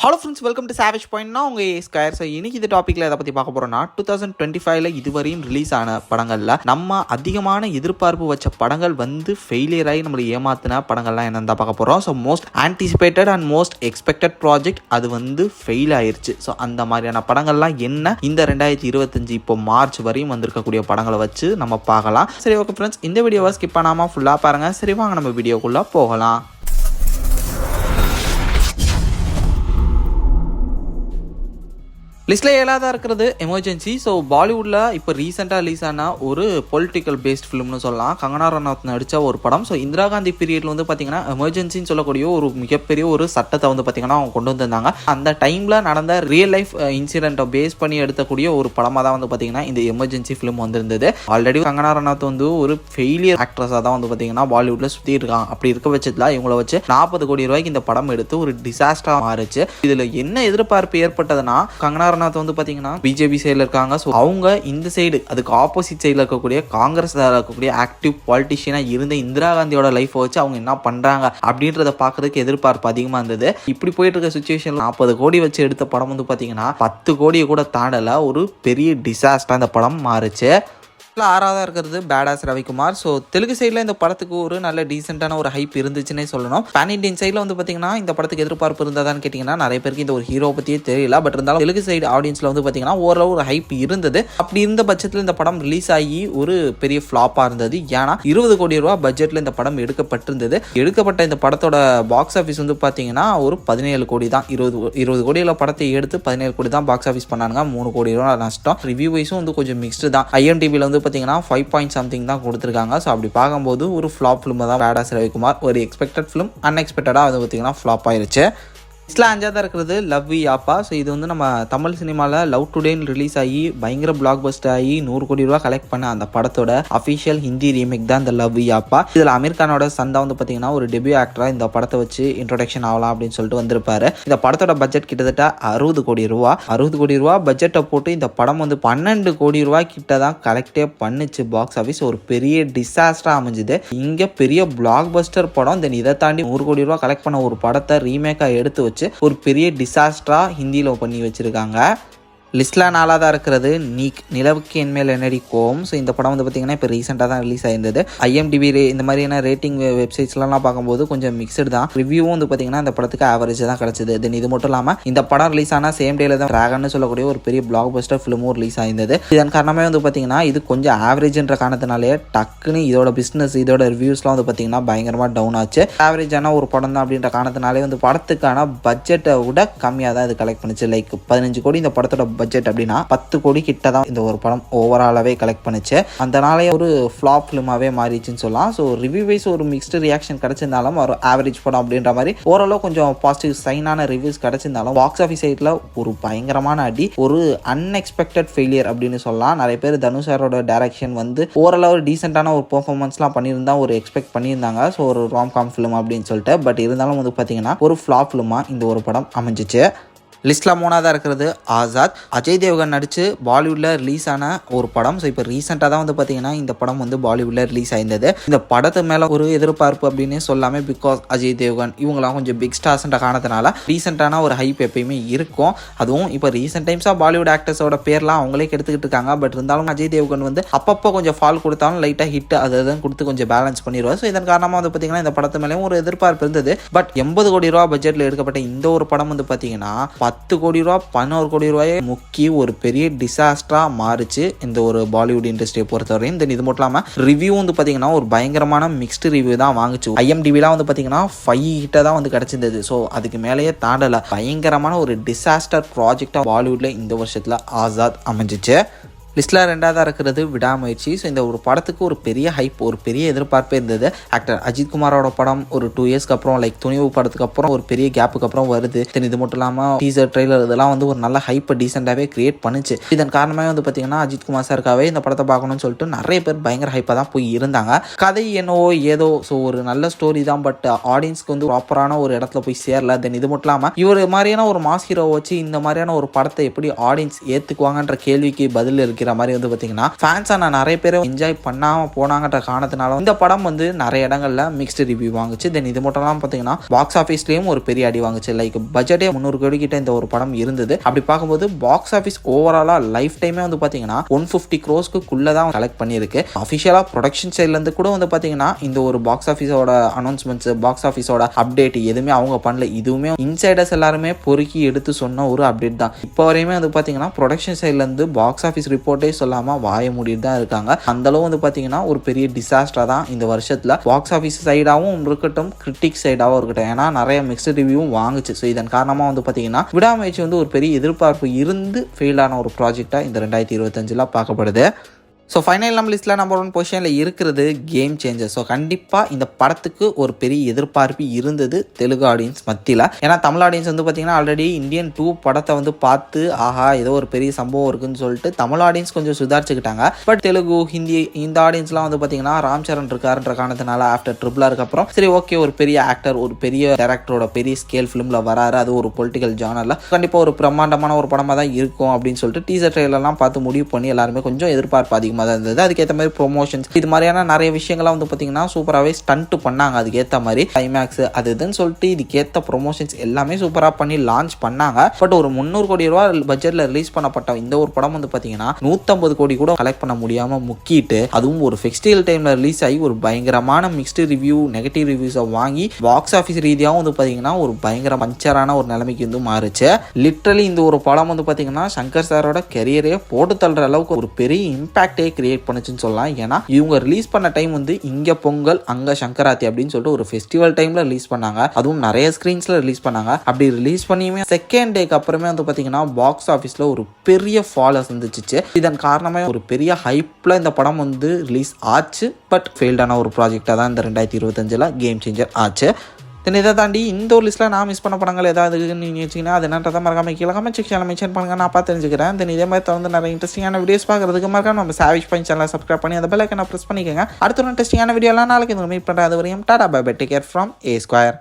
Hello friends, welcome to savage பாயிண்ட்னா உங்கள் square. So இன்னைக்கு இந்த டாப்பிக்கில் எதை பற்றி பார்க்க போகிறோம்னா 2025 இதுவரையும் ரிலீஸ் ஆன படங்களில் நம்ம அதிகமான எதிர்பார்ப்பு வச்ச படங்கள் வந்து ஃபெயிலியர் ஆகி நம்மளை ஏமாத்தின படங்கள்லாம் என்னென்னு தான் பார்க்க போகிறோம். So most anticipated and most expected project அது வந்து ஃபெயில் ஆயிடுச்சு. ஸோ அந்த மாதிரியான படங்கள்லாம் என்ன இந்த 2025 இப்போ மார்ச் வரையும் வந்திருக்கக்கூடிய படங்களை வச்சு நம்ம பார்க்கலாம். சரி, ஓகே ஃப்ரெண்ட்ஸ், இந்த வீடியோவை ஸ்கிப் பண்ணாமல் ஃபுல்லாக பாருங்கள். சரி, வாங்க நம்ம வீடியோக்குள்ளே போகலாம். லிஸ்ட்டில் 7ஆவதாக இருக்கிறது எமர்ஜென்சி. ஸோ பாலிவுட்டில் இப்போ ரீசெண்டாக ரிலீஸ் ஆன ஒரு பொலிட்டிக்கல் பேஸ்ட் ஃபிலிம்னு சொல்லலாம். கங்கனா ரனாவத் நடித்த ஒரு படம். ஸோ இந்திரா காந்தி பீரியடில் வந்து பார்த்திங்கன்னா எமர்ஜென்சின்னு சொல்லக்கூடிய ஒரு மிகப்பெரிய ஒரு சட்டத்தை வந்து பார்த்திங்கன்னா அவங்க கொண்டு வந்திருந்தாங்க. அந்த டைமில் நடந்த ரியல் லைஃப் இன்சிடென்ட்டை பேஸ் பண்ணி எடுத்தக்கூடிய ஒரு படமாக தான் வந்து பார்த்திங்கன்னா இந்த எமர்ஜென்சி ஃபிலிம் வந்திருந்தது. ஆல்ரெடி கங்கனா ரனாவத் வந்து ஒரு ஃபெயிலியர் ஆக்ட்ரஸாக தான் வந்து பார்த்திங்கன்னா பாலிவுட்டில் சுற்றி இருக்காங்க. அப்படி இருக்க பட்சத்தில் இவங்களை வச்சு 40 கோடி ரூபாய்க்கு இந்த படம் எடுத்து ஒரு டிசாஸ்டராக மாறிச்சு. இதில் என்ன எதிர்பார்ப்பு ஏற்பட்டதுன்னா, கங்கனா வந்து பாத்தீங்கன்னா பிஜேபி சைடுல இருக்காங்க. ஸோ அவங்க இந்த சைடு, அதுக்கு ஆப்போசிட் சைடுல இருக்கக்கூடிய காங்கிரஸ் இருக்கக்கூடிய ஆக்டிவ் பாலிட்டிஷியனா இருந்த இந்திரா காந்தியோட லைஃப் வச்சு அவங்க என்ன பண்றாங்க அப்படின்றத பாக்குறதுக்கு எதிர்பார்ப்பு அதிகமா இருந்தது. இப்படி போயிட்டு இருக்க சுச்சுவேஷன்ல 40 கோடி வச்சு எடுத்த படம் வந்து பாத்தீங்கன்னா 10 கோடியை கூட தாண்டல ஒரு பெரிய டிசாஸ்டரா இந்த படம் மாறுச்சு. 6ஆவதாக இருக்கிறது பேடாஸ் ரவிக்குமார். ஸோ தெலுங்கு சைடில் இந்த படத்துக்கு ஒரு நல்ல டீசெண்டான ஒரு ஹைப் இருந்துச்சுன்னே சொல்லணும். பேன் இண்டியன் சைடில் வந்து பார்த்தீங்கன்னா இந்த படத்துக்கு எதிர்பார்ப்பு இருந்ததான்னு கேட்டிங்கன்னா நிறைய பேருக்கு இந்த ஒரு ஹீரோ பற்றியே தெரியல. பட் இருந்தாலும் தெலுங்கு சைடு ஆடியன்ஸில் வந்து பார்த்தீங்கன்னா ஓரளவு ஒரு ஹைப் இருந்தது. அப்படி இருந்த பட்சத்தில் இந்த படம் ரிலீஸ் ஆகி ஒரு பெரிய ஃப்ளாப்பாக இருந்தது. ஏன்னா 20 கோடி ரூபா பட்ஜெட்டில் இந்த படம் எடுக்கப்பட்டிருந்தது. எடுக்கப்பட்ட இந்த படத்தோட பாக்ஸ் ஆஃபீஸ் வந்து பார்த்தீங்கன்னா ஒரு 17 கோடி தான். 20 கோடியில் படத்தை எடுத்து 17 கோடி தான் பாக்ஸ் ஆஃபீஸ் பண்ணாங்க. 3 கோடி ரூபா நஷ்டம். ரிவ்யூ வைஸும் வந்து கொஞ்சம் மிக்ஸ்டு தான். IMDbல வந்து பார்த்தீங்கன்னா 5 something தான் கொடுத்துருக்காங்க. ஸோ அப்படி பார்க்கும்போது ஒரு ஃப்ளாப் ஃபிலிம் தான் பேடாஸ் ரவிக்குமார். ஒரு எக்ஸ்பெக்டட் ஃபிலிம் அன்எக்ஸ்பெக்டடாக வந்து பார்த்தீங்கன்னா ஃப்ளாப் ஆயிருச்சு. இதில் 5ஆவதாக இருக்கிறது லவ் வி யாப்பா. ஸோ இது வந்து நம்ம தமிழ் சினிமாவில் லவ் டுடேன்னு ரிலீஸ் ஆகி பயங்கர பிளாக் பஸ்டர் ஆகி 100 கோடி ரூபா கலெக்ட் பண்ண அந்த படத்தோட அஃபிஷியல் ஹிந்தி ரீமேக் தான் இந்த லவ் வி யாப்பா. இதில் அமீர் கானோட சந்தா வந்து பார்த்தீங்கன்னா ஒரு டெபியூ ஆக்டராக இந்த படத்தை வச்சு இன்ட்ரோடக்ஷன் ஆகலாம் அப்படின்னு சொல்லிட்டு வந்திருப்பாரு. இந்த படத்தோட பட்ஜெட் கிட்டத்தட்ட 60 கோடி ரூபா. 60 கோடி ரூபா பட்ஜெட்டை போட்டு இந்த படம் வந்து 12 கோடி ரூபாய் கிட்ட தான் கலெக்டே பண்ணிச்சு பாக்ஸ் ஆஃபீஸ். ஒரு பெரிய டிசாஸ்டரா அமைஞ்சுது. இங்கே பெரிய பிளாக் பஸ்டர் படம். தென் இதை தாண்டி 100 கோடி ரூபா கலெக்ட் பண்ண ஒரு படத்தை ரீமேக்காக எடுத்து வச்சு ஒரு பெரிய டிசாஸ்டரா ஹிந்தியில் பண்ணி வச்சிருக்காங்க. லிஸ்ட்டில் 4ஆவதாக இருக்கிறது நீக், நிலவுக்கு என்மேல் என்னடி கோவம். ஸோ இந்த படம் வந்து பார்த்திங்கன்னா இப்போ ரீசெண்டாக தான் ரிலீஸ் ஆயிருந்தது. IMDb இந்த மாதிரியான ரேட்டிங் வெப்சைட்ஸ்லாம் பார்க்கும்போது கொஞ்சம் மிக்சடு தான். ரிவ்யூவும் வந்து பார்த்திங்கன்னா இந்த படத்துக்கு ஆவரேஜ் தான் கிடச்சிது. தென் இது மட்டும் இல்லாமல் இந்த படம் ரிலீஸ் ஆனால் சேம் டேல தான் ட்ராகன்னு சொல்லக்கூடிய ஒரு பெரிய பிளாக் பஸ்டர் ஃபிலிமும் ரிலீஸ் ஆயிருந்தது. இதன் காரணமே வந்து பார்த்திங்கன்னா இது கொஞ்சம் ஆவரேஜ்ன்ற காரணத்தினாலே டக்குன்னு இதோட பிஸ்னஸ், இதோட ரிவ்யூஸ்லாம் வந்து பார்த்திங்கன்னா பயங்கரமாக டவுன் ஆச்சு. ஆவரேஜான ஒரு படம் தான் அப்படின்ற காரணத்தினாலே வந்து படத்துக்கான பட்ஜெட்டை விட கம்மியாக தான் இது கலெக்ட் பண்ணிச்சு. லைக் 15 கோடி இந்த படத்தோட பட்ஜெட் அப்படின்னா 10 கோடி கிட்ட தான் இந்த ஒரு படம் ஓவராலாவே கலெக்ட் பண்ணிச்சு. அதனாலே ஒரு ஃப்ளாப் ஃபிலிமாவே மாறிச்சுன்னு சொல்லலாம். ஸோ ரிவ்யூ வைஸ் ஒரு மிக்ஸ்டு ரியாக்ஷன் கிடைச்சிருந்தாலும் ஒரு ஆவரேஜ் படம் அப்படின்ற மாதிரி ஓரளவு கொஞ்சம் பாசிட்டிவ் சைனான ரிவ்யூஸ் கிடைச்சிருந்தாலும் பாக்ஸ் ஆஃபீஸ் சைட்ல ஒரு பயங்கரமான அடி, ஒரு அன்எக்ஸ்பெக்டட் ஃபெயிலியர் அப்படின்னு சொல்லலாம். நிறைய பேர் தனுஷ் சாரோட டைரக்ஷன் வந்து ஓரளவு டீசென்டான ஒரு பெர்ஃபார்மன்ஸ்லாம் பண்ணியிருந்தா ஒரு எக்ஸ்பெக்ட் பண்ணியிருந்தாங்க. ஸோ ஒரு ராம்காம் ஃபிலிம் அப்படின்னு சொல்லிட்டு. பட் இருந்தாலும் வந்து பார்த்தீங்கன்னா ஒரு ஃப்ளாப் ஃபிலிமா இந்த ஒரு படம் அமைஞ்சிச்சு. லிஸ்ட்டில் 3ஆவதாக இருக்கிறது ஆசாத். அஜய் தேவ்கன் நடித்து பாலிவுட்டில் ரிலீஸ் ஆன ஒரு படம். ஸோ இப்போ ரீசெண்டாக தான் வந்து பார்த்தீங்கன்னா இந்த படம் வந்து பாலிவுட்டில் ரிலீஸ் ஆயிருந்தது. இந்த படத்து மேலே ஒரு எதிர்பார்ப்பு அப்படின்னு சொல்லாமல், பிகாஸ் அஜய் தேவ்கன் இவங்களாம் கொஞ்சம் பிக் ஸ்டார்ஸ்ன்ற காரணத்தினால ரீசெண்டான ஒரு ஹைப் எப்பயுமே இருக்கும். அதுவும் இப்போ ரீசெண்ட் டைம்ஸாக பாலிவுட் ஆக்டர்ஸோட பேர்லாம் அவங்களே எடுத்துக்கிட்டு இருக்காங்க. பட் இருந்தாலும் அஜய் தேவ்கன் வந்து அப்பப்போ கொஞ்சம் ஃபால் கொடுத்தாலும் லைட்டாக ஹிட் அதுதான் கொடுத்து கொஞ்சம் பேலன்ஸ் பண்ணிடுவார். ஸோ இதன் காரணமாக வந்து பார்த்தீங்கன்னா இந்த படத்து மேலேயும் ஒரு எதிர்பார்ப்பு இருந்தது. பட் 80 கோடி ரூபா பட்ஜெட்டில் எடுக்கப்பட்ட இந்த ஒரு படம் வந்து பார்த்தீங்கன்னா 10 கோடி ரூபா 11 கோடி ரூபாயை முக்கி ஒரு பெரிய டிசாஸ்டரா மாறிச்சு இந்த ஒரு பாலிவுட் இண்டஸ்ட்ரியை பொறுத்தவரையும். தென் இது மட்டும் இல்லாமல் ரிவ்யூ வந்து பார்த்தீங்கன்னா ஒரு பயங்கரமான மிக்ஸ்டு ரிவ்யூ தான் வாங்குச்சு. IMDbலாம் வந்து பார்த்தீங்கன்னா 5 கிட்ட தான் வந்து கிடைச்சிருந்தது. ஸோ அதுக்கு மேலேயே தாண்டலை. பயங்கரமான ஒரு டிசாஸ்டர் ப்ராஜெக்டாக பாலிவுட்ல இந்த வருஷத்தில் ஆசாத் அமைஞ்சிச்சு. லிஸ்ட்டில் 2ஆவதாக இருக்கிறது விடாமுயற்சி. ஸோ இந்த ஒரு படத்துக்கு ஒரு பெரிய ஹைப், ஒரு பெரிய எதிர்பார்ப்பே இருந்தது. ஆக்டர் அஜித் குமாரோட படம் ஒரு 2 இயர்ஸ்க்கு அப்புறம், லைக் துணிவு படத்துக்கு அப்புறம் ஒரு பெரிய கேப்புக்கு அப்புறம் வருது. தென் இது மட்டும் இல்லாமல் டீசர் ட்ரெய்லர் இதெல்லாம் வந்து ஒரு நல்ல ஹைப்பை டீசெண்டாகவே கிரியேட் பண்ணிச்சு. இதன் காரணமே வந்து பார்த்தீங்கன்னா அஜித் குமார் சாருக்காகவே இந்த படத்தை பார்க்கணும்னு சொல்லிட்டு நிறைய பேர் பயங்கர ஹைப்பாக தான் போய் இருந்தாங்க. கதை என்னவோ ஏதோ, ஸோ ஒரு நல்ல ஸ்டோரி தான். பட் ஆடியன்ஸ்க்கு வந்து ப்ராப்பரான ஒரு இடத்துல போய் சேரல. தென் இது மட்டும் இல்லாமல் இவர் மாதிரியான ஒரு மாஸ் ஹீரோ வச்சு இந்த மாதிரியான ஒரு படத்தை எப்படி ஆடியன்ஸ் ஏற்றுக்குவாங்கன்ற கேள்விக்கு பதில் இருக்கிற அப்படிங்கிற மாதிரி வந்து பார்த்தீங்கன்னா ஃபேன்ஸான நிறைய பேர் என்ஜாய் பண்ணாமல் போனாங்கன்ற காரணத்தினால இந்த படம் வந்து நிறைய இடங்கள்ல மிக்ஸ்டு ரிவ்யூ வாங்குச்சு. தென் இது மட்டும் இல்லாமல் பார்த்தீங்கன்னா பாக்ஸ் ஆஃபீஸ்லேயும் ஒரு பெரிய அடி வாங்குச்சு. லைக் பட்ஜெட்டே 300 கோடி கிட்ட இந்த ஒரு படம் இருந்தது. அப்படி பார்க்கும்போது பாக்ஸ் ஆஃபீஸ் ஓவராலாக லைஃப் டைமே வந்து பார்த்தீங்கன்னா 150 crores தான் கலெக்ட் பண்ணியிருக்கு. அஃபிஷியலாக ப்ரொடக்ஷன் சைட்லேருந்து கூட வந்து பார்த்தீங்கன்னா இந்த ஒரு பாக்ஸ் ஆஃபீஸோட அனௌன்ஸ்மெண்ட்ஸ், பாக்ஸ் ஆஃபீஸோட அப்டேட் எதுவுமே அவங்க பண்ணல. இதுவுமே இன்சைடர்ஸ் எல்லாருமே பொறுக்கி எடுத்து சொன்ன ஒரு அப்டேட் தான். இப்போ வரையுமே வந்து பார்த்தீங்கன்னா ப்ரொடக்ஷன் சைட்லேருந்து பாக்ஸ் ஆஃபீஸ் ரிப்போர்ட்டே சொல்லாமல் வாய மூடிட்டு தான் இருக்காங்க. அந்தளவு வந்து பார்த்தீங்கன்னா ஒரு பெரிய டிசாஸ்டராக தான் இந்த வருஷத்தில் பாக்ஸ் ஆஃபீஸ் சைடாகவும் இருக்கட்டும், கிரிட்டிக் சைடாகவும் இருக்கட்டும். ஏன்னா நிறைய மிக்ஸ்டு ரிவ்யூவும் வாங்குச்சு. ஸோ இதன் காரணமாக வந்து பார்த்தீங்கன்னா விடாமுயற்சி வந்து ஒரு பெரிய எதிர்பார்ப்பு இருந்து ஃபெயிலான ஒரு ப்ராஜெக்டாக இந்த 2025 பார்க்கப்படுது. ஸோ ஃபைனல் நம்ம லிஸ்ட்டில் நம்பர் 1 பொசிஷனில் இருக்கிறது கேம் சேஞ்சர். ஸோ கண்டிப்பாக இந்த படத்துக்கு ஒரு பெரிய எதிர்பார்ப்பு இருந்தது தெலுங்கு ஆடியன்ஸ் மத்தியில். ஏன்னா தமிழ் ஆடியன்ஸ் வந்து பார்த்தீங்கன்னா ஆல்ரெடி இந்தியன் 2 படத்தை வந்து பார்த்து ஆஹா ஏதோ ஒரு பெரிய சம்பவம் இருக்குன்னு சொல்லிட்டு தமிழ் ஆடியன்ஸ் கொஞ்சம் சுதாரிச்சுக்கிட்டாங்க. பட் தெலுங்கு, ஹிந்தி இந்த ஆடியன்ஸ்லாம் வந்து பார்த்தீங்கன்னா ராம் சரண் இருக்காருன்ற காரணத்தினால ஆஃப்டர் ட்ரிபிளாருக்கு அப்புறம் சரி ஓகே ஒரு பெரிய ஆக்டர், ஒரு பெரிய டேரக்டரோட பெரிய ஸ்கேல் ஃபிலிமில் வராரு, அது ஒரு பொலிட்டிக்கல் ஜானரில் கண்டிப்பாக ஒரு பிரம்மாண்டமான ஒரு படமாக தான் இருக்கும் அப்படின்னு சொல்லிட்டு டீசர் ட்ரெயிலர்லாம் பார்த்து முடிவு பண்ணி எல்லாருமே கொஞ்சம் எதிர்பார்ப்பு அதிகமாக தான் இருந்தது. அதுக்கேற்ற மாதிரி ப்ரொமோஷன்ஸ் இது மாதிரியான நிறைய விஷயங்கள்லாம் வந்து பார்த்தீங்கன்னா சூப்பராகவே ஸ்டண்ட் பண்ணாங்க. அதுக்கேற்ற மாதிரி கிளைமேக்ஸ் அது இதுன்னு சொல்லிட்டு இதுக்கேற்ற ப்ரொமோஷன்ஸ் எல்லாமே சூப்பராக பண்ணி லான்ச் பண்ணாங்க. பட் ஒரு 300 கோடி ரூபா பட்ஜெட்டில் ரிலீஸ் பண்ணப்பட்ட இந்த ஒரு படம் வந்து பார்த்தீங்கன்னா 150 கோடி கூட கலெக்ட் பண்ண முடியாமல் முக்கிட்டு, அதுவும் ஒரு ஃபெஸ்டிவல் டைமில் ரிலீஸ் ஆகி ஒரு பயங்கரமான மிக்ஸ்டு ரிவ்யூ, நெகட்டிவ் ரிவ்யூஸை வாங்கி பாக்ஸ் ஆஃபீஸ் ரீதியாகவும் வந்து பார்த்தீங்கன்னா ஒரு பயங்கர பஞ்சரான ஒரு நிலைமைக்கு வந்து மாறுச்சு. லிட்ரலி இந்த ஒரு படம் வந்து பார்த்தீங்கன்னா சங்கர் சாரோட கெரியரே போட்டு தள்ளுற அளவுக்கு ஒரு பெரிய இம்பாக்டே கிரியேட் பண்ணுச்சுன்னு சொல்லலாம். ஏன்னா இவங்க ரிலீஸ் பண்ண டைம் வந்து இங்க பொங்கல் அங்க சங்கராத்தி அப்படின்னு சொல்லிட்டு ஒரு ஃபெஸ்டிவல் டைம்ல ரிலீஸ் பண்ணாங்க. அதுவும் நிறைய ஸ்கிரீன்ஸ்ல ரிலீஸ் பண்ணாங்க. அப்படி ரிலீஸ் பண்ணியுமே செகண்ட் டேக்கு அப்புறமே வந்து பாத்தீங்கன்னா பாக்ஸ் ஆஃபீஸ்ல ஒரு பெரிய ஃபாலோஸ் இருந்துச்சு. இதன் காரணமே ஒரு பெரிய ஹைப்ல இந்த படம் வந்து ரிலீஸ் ஆச்சு. பட் ஃபெயில்டான ஒரு ப்ராஜெக்டா தான் இந்த 2025 கேம் சேஞ்சர் ஆச்சு. இதை தாண்டி இந்த ஒரு லிஸ்ட்டில் நான் மிஸ் பண்ண படங்கள் ஏதாவது நீங்கள் வச்சிங்கன்னா அது என்னன்றதை மறக்காம கீழே கமெண்ட் செக்ஷனில் மென்ஷன் பண்ணுங்க, நான் பார்த்து தெரிஞ்சுக்கிறேன். இதே மாதிரி தொடர்ந்து நிறைய இன்ட்ரெஸ்டிங்கான வீடியோஸ் பார்க்குறதுக்கு மறக்காம நம்ம சாவேஜ் பாயிண்ட் சேனலை சப்ஸ்கிரைப் பண்ணி அந்த பெல் ஐக்கனை ப்ரெஸ் பண்ணிக்கோங்க. அடுத்த ஒரு இன்ட்ரெஸ்டிங்கான வீடியோலாம் நாளைக்கு மீட் பண்ணுறேன். அது வரையும் tata bye bye, take care from A Square.